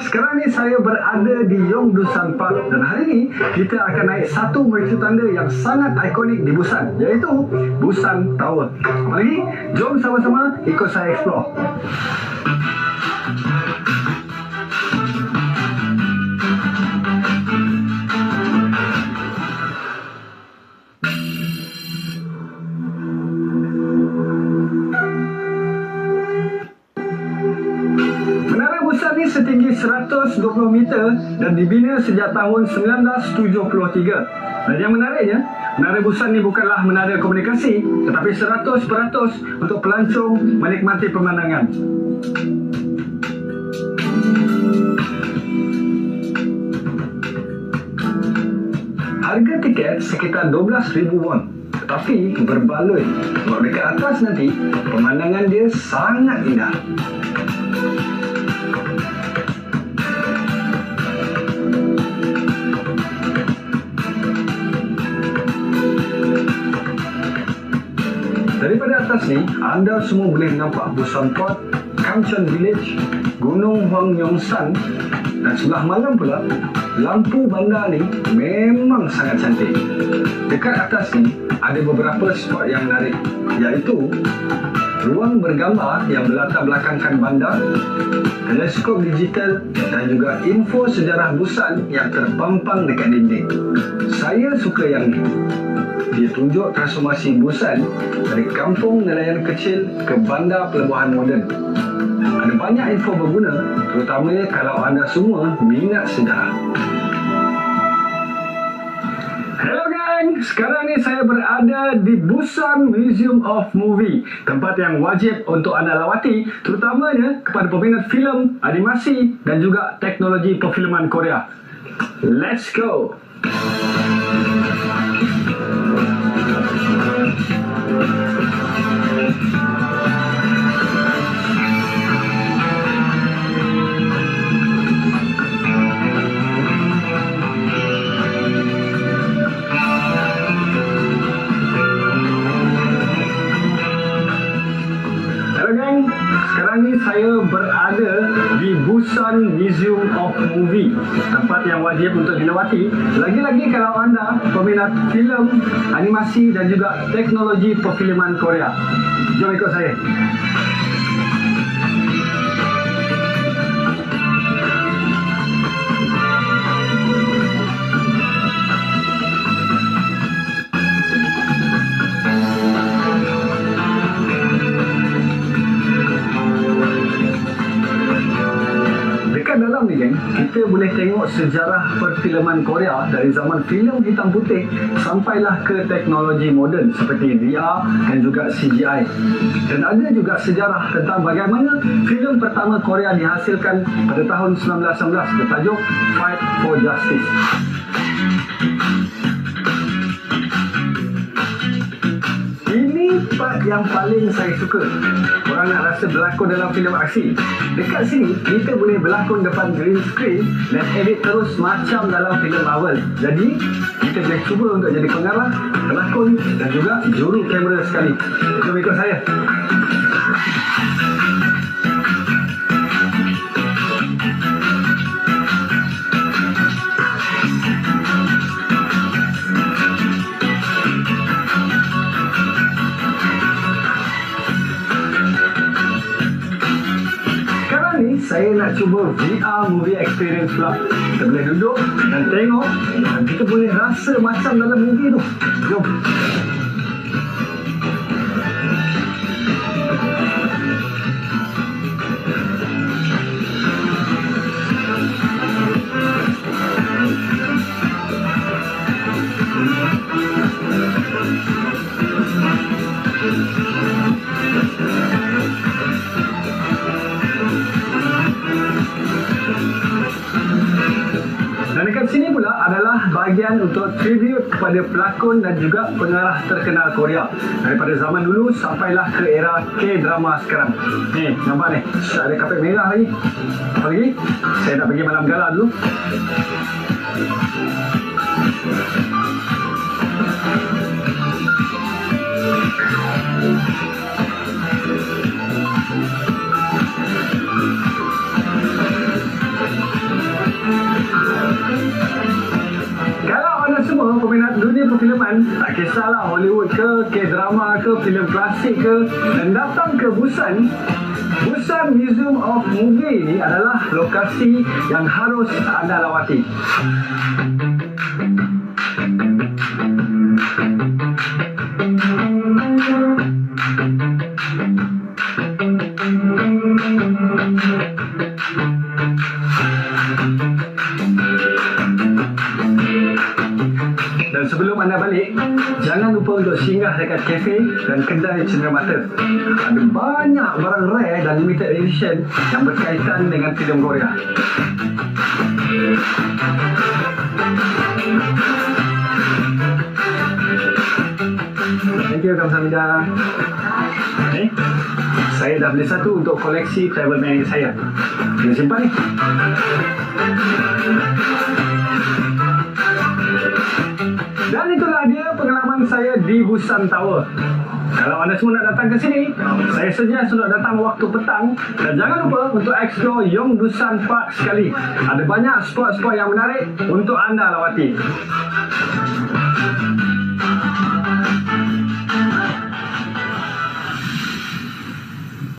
Sekarang ni saya berada di Yongdusan Park dan hari ini kita akan naik satu mercu tanda yang sangat ikonik di Busan, iaitu Busan Tower. Apa lagi? Jom sama-sama ikut saya explore. Setinggi 120 meter dan dibina sejak tahun 1973. Dan yang menariknya, Menara Busan ni bukanlah menara komunikasi, tetapi 100% untuk pelancong menikmati pemandangan. Harga tiket sekitar 12,000 won. Tetapi berbaloi. Kalau dekat atas nanti, pemandangan dia sangat indah. Daripada atas ni, anda semua boleh nampak Busan Port, Kamcheon Village, Gunung Hwangyongsan dan sebelah malam pula, lampu bandar ni memang sangat cantik. Dekat atas ni, ada beberapa spot yang menarik, iaitu ruang bergambar yang berlatar belakangkan bandar, teleskop digital dan juga info sejarah Busan yang terpampang dekat dinding. Saya suka yang ni. Dia tunjuk transformasi Busan dari kampung nelayan kecil ke bandar pelabuhan moden. Ada banyak info berguna, terutamanya kalau anda semua minat sejarah. Hello gang, sekarang ni saya berada di Busan Museum of Movie, tempat yang wajib untuk anda lawati, terutamanya kepada peminat filem, animasi dan juga teknologi perfilman Korea. Let's go! Sekarang ni saya berada di Busan Museum of Movie, tempat yang wajib untuk dilawati. Lagi-lagi kalau anda peminat filem, animasi dan juga teknologi perfilman Korea. Jom ikut saya. Dalam ni geng, kita boleh tengok sejarah perfilman Korea dari zaman filem hitam putih sampailah ke teknologi moden seperti VR dan juga CGI. Dan ada juga sejarah tentang bagaimana filem pertama Korea dihasilkan pada tahun 1919 bertajuk Fight for Justice. Part yang paling saya suka. Korang nak rasa berlakon dalam filem aksi? Dekat sini, kita boleh berlakon depan green screen dan edit terus macam dalam filem Marvel. Jadi, kita boleh cuba untuk jadi pengarah, pelakon dan juga juru kamera sekali. Jom ikut saya. Saya nak cuba VR movie experience pula. Kita boleh duduk dan tengok dan kita boleh rasa macam dalam movie tu. Jom. Dan dekat sini pula adalah bahagian untuk tribute kepada pelakon dan juga pengarah terkenal Korea daripada zaman dulu sampailah ke era K-drama sekarang. Ni, nampak ni, ada kapet merah lagi. Apa lagi? Saya nak pergi malam gala dulu. Kalau anda semua peminat dunia perfilman, tak kisahlah Hollywood ke, K-drama ke, filem klasik ke, dan datang ke Busan, Busan Museum of Movie ini adalah lokasi yang harus anda lawati. Dan sebelum anda balik, jangan lupa untuk singgah dekat kafe dan kedai cenderamata. Ada banyak barang rare dan limited edition yang berkaitan dengan filem Korea. Thank you, kamsahamnida. Saya dah beli satu untuk koleksi travel magnet saya. Kita simpan ni. Dan itulah dia pengalaman saya di Busan Tower. Kalau anda semua nak datang ke sini, saya suggest untuk datang waktu petang. Dan jangan lupa untuk explore Yongdusan Park sekali. Ada banyak spot-spot yang menarik untuk anda lawati.